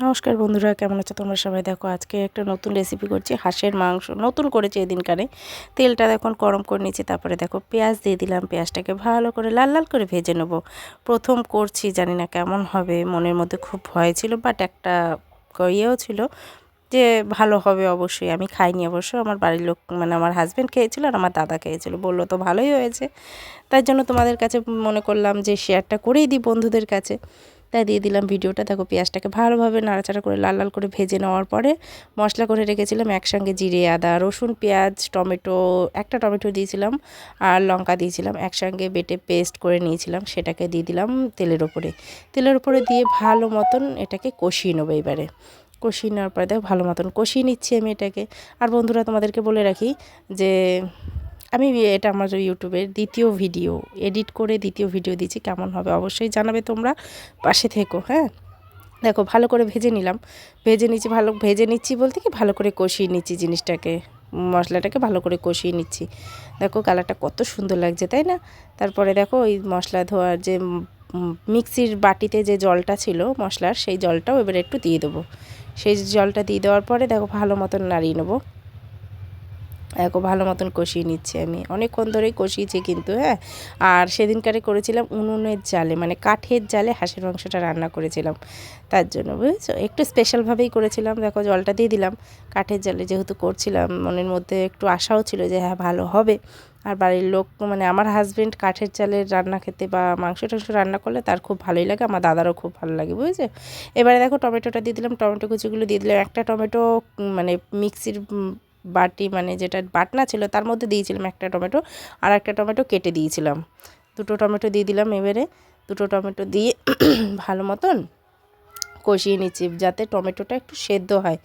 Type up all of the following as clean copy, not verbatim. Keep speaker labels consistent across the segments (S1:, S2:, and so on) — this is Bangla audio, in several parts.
S1: নমস্কার বন্ধুরা, কেমন আছো তোমরা সবাই? দেখো আজকে একটা নতুন রেসিপি করছি, হাঁসের মাংস। নতুন করেছি এদিনকারে। তেলটা এখন গরম করে নিয়েছি, তারপরে দেখো পেঁয়াজ দিয়ে দিলাম। পেঁয়াজটাকে ভালো করে লাল লাল করে ভেজে নেব। প্রথম করছি, জানি না কেমন হবে, মনের মধ্যে খুব ভয় ছিল, বাট একটা ইয়েও ছিল যে ভালো হবে। অবশ্যই আমি খাইনি, অবশ্য আমার বাড়ির লোক মানে আমার হাজব্যান্ড খেয়েছিল আর আমার দাদা খেয়েছিল, বললো তো ভালোই হয়েছে। তার জন্য তোমাদের কাছে মনে করলাম যে শেয়ারটা করেই দিই বন্ধুদের কাছে। তাই দিয়ে দিলাম ভিডিওটা। দেখো পেঁয়াজটাকে ভালোভাবে নাড়াচাড়া করে লাল লাল করে ভেজে নেওয়ার পরে মশলা করে রেখেছিলাম একসঙ্গে জিরে, আদা, রসুন, পেঁয়াজ, টমেটো, একটা টমেটো দিয়েছিলাম আর লঙ্কা দিয়েছিলাম, একসঙ্গে বেটে পেস্ট করে নিয়েছিলাম, সেটাকে দিয়ে দিলাম তেলের উপরে দিয়ে ভালো মতন এটাকে কষিয়ে নেবো। এবারে কষিয়ে নেওয়ার পরে দেখো ভালো মতন কষিয়ে নিচ্ছি আমি এটাকে। আর বন্ধুরা, তোমাদেরকে বলে রাখি যে আমি এটা আমার ইউটিউবের দ্বিতীয় ভিডিও, এডিট করে দ্বিতীয় ভিডিও দিচ্ছি। কেমন হবে অবশ্যই জানাবে, তোমরা পাশে থেকো। হ্যাঁ, দেখো ভালো করে ভেজে নিলাম, ভেজে নিচ্ছি বলতে কি ভালো করে কষিয়ে নিচ্ছি জিনিসটাকে, মশলাটাকে ভালো করে কষিয়ে নিচ্ছি। দেখো কালারটা কত সুন্দর লাগছে, তাই না? তারপরে দেখো ওই মশলা ধোয়ার যে মিক্সির বাটিতে যে জলটা ছিল মশলার, সেই জলটাও এবারে একটু দিয়ে দেবো। সেই জলটা দিয়ে দেওয়ার পরে দেখো ভালো মতন নাড়িয়ে নেবো। দেখো ভালো মতন কষিয়ে নিচ্ছি আমি, অনেকক্ষণ ধরেই কষিয়েছি কিন্তু। হ্যাঁ, আর সেদিনকারে করেছিলাম উনুনের জালে, মানে কাঠের জালে হাঁসের মাংসটা রান্না করেছিলাম, তার জন্য বুঝেছো একটু স্পেশালভাবেই করেছিলাম। দেখো জলটা দিয়ে দিলাম, কাঠের জালে যেহেতু করছিলাম, মনের মধ্যে একটু আশাও ছিল যে হ্যাঁ ভালো হবে। আর বাড়ির লোক মানে আমার হাজব্যান্ড কাঠের জালের রান্না খেতে বা মাংস টাংস রান্না করলে তার খুব ভালোই লাগে, আমার দাদারও খুব ভালো লাগে, বুঝেছো। এবারে দেখো টমেটোটা দিয়ে দিলাম, টমেটো কুচিগুলো দিয়ে দিলাম। একটা টমেটো মানে মিক্সির বাটি মানে যেটা বাটনা ছিল তার মধ্যে দিয়েছিলাম একটা টমেটো, আর একটা টমেটো কেটে দিয়েছিলাম। দুটো টমেটো দিয়ে দিলাম। এবারে দুটো টমেটো দিয়ে ভালো মতন কষিয়ে নিচ্ছি যাতে টমেটোটা একটু সেদ্ধ হয়।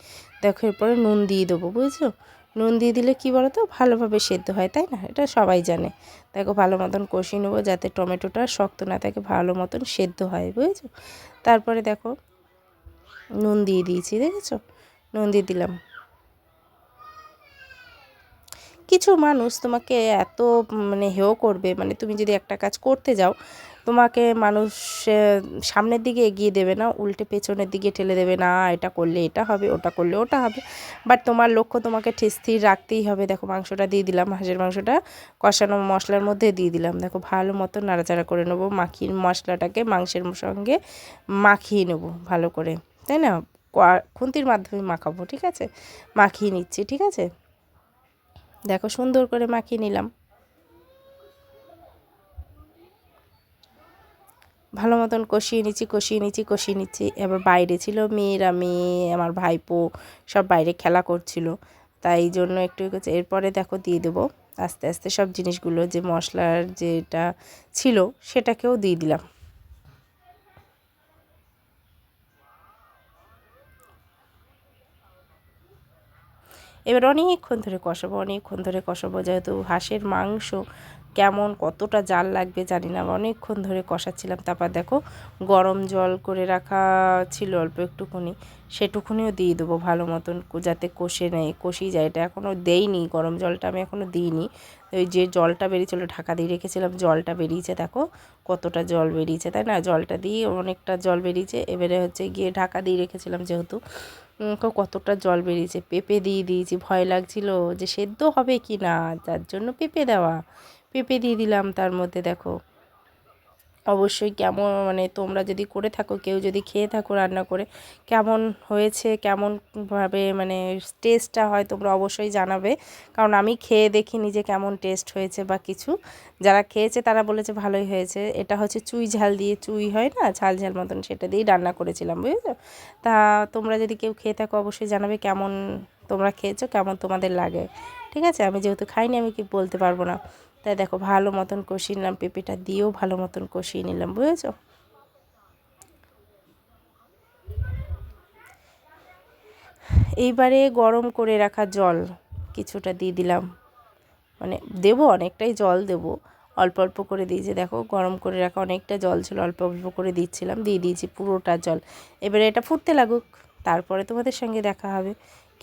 S1: দেখো এরপরে নুন দিয়ে দেবো, বুঝেছো। নুন দিয়ে দিলে কী বলো তো, ভালোভাবে সেদ্ধ হয়, তাই না? এটা সবাই জানে। দেখো ভালো মতন কষিয়ে নেবো যাতে টমেটোটা শক্ত না থাকে, ভালো মতন সেদ্ধ হয়, বুঝেছো। তারপরে দেখো নুন দিয়ে দিয়েছি, দেখেছো, নুন দিয়ে দিলাম। কিছু মানুষ তোমাকে এত মানে হেয় করবে, মানে তুমি যদি একটা কাজ করতে যাও, তোমাকে মানুষ সামনের দিকে এগিয়ে দেবে না, উল্টে পেছনের দিকে ঠেলে দেবে, না এটা করলে এটা হবে, ওটা করলে ওটা হবে। বাট তোমার লক্ষ্য তোমাকে স্থির রাখতেই হবে। দেখো মাংসটা দিয়ে দিলাম, হাঁসের মাংসটা কষানো মশলার মধ্যে দিয়ে দিলাম। দেখো ভালো মতো নাড়াচাড়া করে নেবো, মশলাটাকে মাংসের সঙ্গে মাখিয়ে নেবো ভালো করে, তাই না? খুন্তির মাধ্যমে মাখাবো, ঠিক আছে, মাখিয়ে নিচ্ছি, ঠিক আছে। দেখো সুন্দর করে মাখিয়ে নিলাম, ভালো মতন কষিয়ে নিচ্ছি। এবার বাইরে ছিল মেয়েরা, আমার ভাইপো সব বাইরে খেলা করছিল, তাই জন্য একটু এরপরে দেখো দিয়ে দেবো আস্তে আস্তে সব জিনিসগুলো, যে মশলার যেটা ছিল সেটাকেও দিয়ে দিলাম। এবার অনেকক্ষণ ধরে কষাবো যেহেতু হাঁসের মাংস, কেমন কতটা জাল লাগবে জানি না, অনেকক্ষণ ধরে কষাচ্ছিলাম। তারপর দেখো গরম জল করে রাখা ছিল অল্প একটুখানি, সেটুকুনিও দিয়ে দেবো ভালো মতন যাতে কষিয়ে যায়। এটা এখনও দেইনি, গরম জলটা আমি এখনও দিইনি। ওই যে জলটা বেরিয়েছিলো ঢাকা দিয়ে রেখেছিলাম, জলটা বেরিয়েছে, দেখো কতটা জল বেরিয়েছে, তাই না? জলটা দিয়ে অনেকটা জল বেরিয়েছে। এবারে গিয়ে ঢাকা দিয়ে রেখেছিলাম যেহেতু, কতটা জল বেরিয়েছে। পেঁপে দিয়ে দিয়েছি, ভয় লাগছিল যে সেদ্ধ হবে কি না, যার জন্য পেঁপে দিয়ে দিলাম তার মধ্যে। দেখো অবশ্যই কেমন মানে তোমরা যদি করে থাকো, কেউ যদি খেয়ে থাকো রান্না করে, কেমন হয়েছে, কেমনভাবে মানে টেস্টটা হয় তোমরা অবশ্যই জানাবে, কারণ আমি খেয়ে দেখিনি যে কেমন টেস্ট হয়েছে বা কিছু। যারা খেয়েছে তারা বলেছে ভালোই হয়েছে। এটা হচ্ছে চুই ঝাল দিয়ে, চুই হয় না ঝাল ঝাল মতন, সেটা দিয়েই রান্না করেছিলাম, বুঝেছো। তা তোমরা যদি কেউ খেয়ে থাকো অবশ্যই জানাবে কেমন তোমরা খেয়েছো, কেমন তোমাদের লাগে, ঠিক আছে। আমি যেহেতু খাইনি আমি কি বলতে পারবো না। তাই দেখো ভালো মতন কষিয়ে নিলাম, পেঁপেটা দিয়েও ভালো মতন কষিয়ে নিলাম, বুঝেছো। এইবারে গরম করে রাখা জল কিছুটা দিয়ে দিলাম, মানে দেবো অনেকটাই জল দেবো, অল্প অল্প করে দিয়েছি। দেখো গরম করে রাখা অনেকটা জল ছিল, অল্প অল্প করে দিচ্ছিলাম, দিয়ে দিয়েছি পুরোটা জল। এবারে এটা ফুটতে লাগুক, তারপরে তোমাদের সঙ্গে দেখা হবে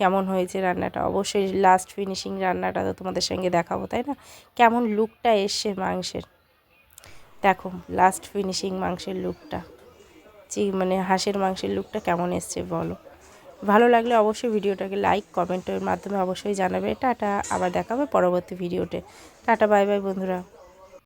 S1: কেমন হয়েছে রান্নাটা। অবশ্যই লাস্ট ফিনিশিং রান্নাটা তো তোমাদের সঙ্গে দেখাবো, তাই না? কেমন লুকটা এসছে মাংসের, দেখো লাস্ট ফিনিশিং মাংসের লুকটা, মানে হাঁসের মাংসের লুকটা কেমন এসছে বলো। ভালো লাগলে অবশ্যই ভিডিওটাকে লাইক কমেন্টের মাধ্যমে অবশ্যই জানাবে। টাটা, আবার দেখাবে পরবর্তী ভিডিওতে। টাটা, বাই বাই বন্ধুরা।